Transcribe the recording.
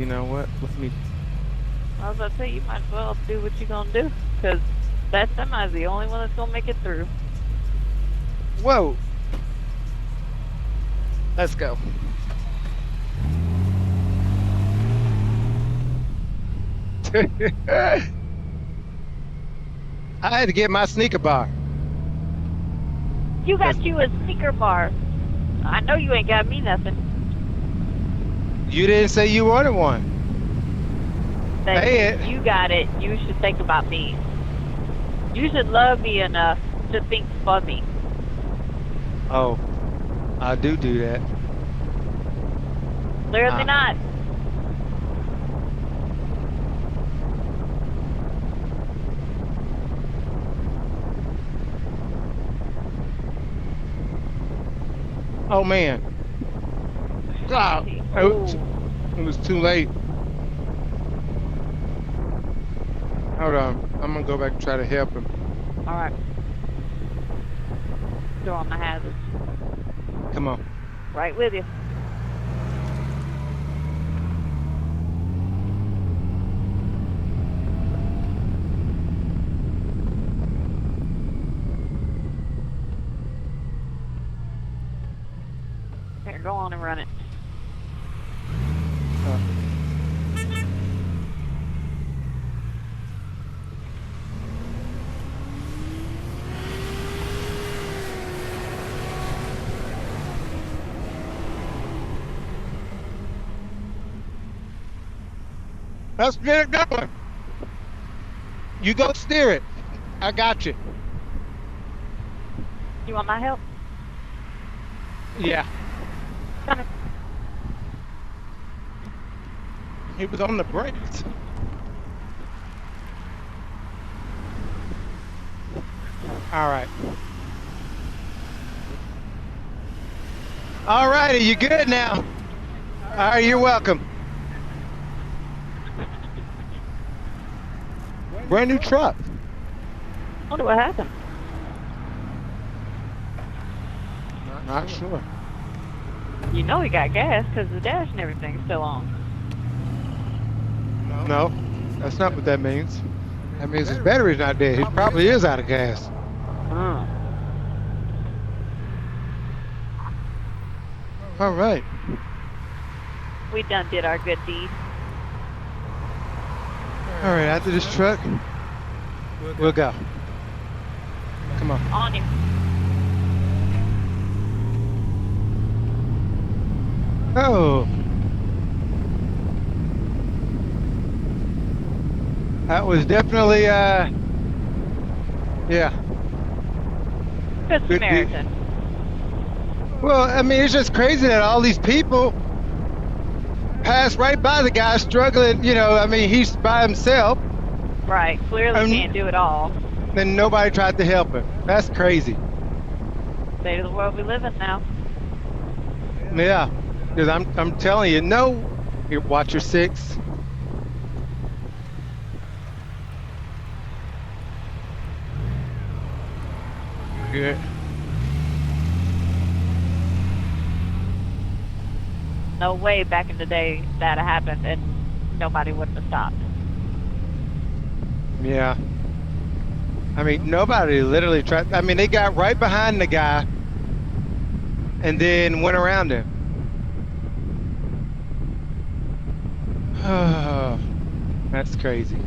You know what? Let me. I was about to say, you might as well do what you're gonna do, because that semi's the only one that's gonna make it through. Whoa. Let's go. I had to get my sneaker bar. You got you a sneaker bar. I know you ain't got me nothing. You didn't say you wanted one. That Hey, you got it. You should think about me. You should love me enough to think for me. oh, I do that. Clearly not. Oh man. Ah, it was too late. Hold on. I'm gonna go back and try to help him. All right. Throw on my hazards. Come on. Right with you. Here, go on and run it. Let's get it going. You go steer it. I got you. You want my help? Yeah. Come on. He was on the brakes. All right. All righty, you good now? All right, you're welcome. Brand new truck. Wonder what happened. Not sure. You know he got gas because the dash and everything's still on. No, that's not what that means. That means his battery's not dead. He probably is out of gas. Hmm. All right. We done did our good deed. All right, after this truck, we'll go. Come on. On him. Oh. That was definitely, yeah. Good Good Samaritan. Well, I mean, it's just crazy that all these people pass right by the guy struggling. You know, I mean, he's by himself. Right. Clearly can't do it all. And nobody tried to help him. That's crazy. State of the world we live in now. Yeah, because I'm telling you, no. Here, watch your six. Good. No way back in the day that happened and nobody wouldn't have stopped. Yeah. I mean, nobody literally tried. I mean, they got right behind the guy and then went around him. Oh, that's crazy.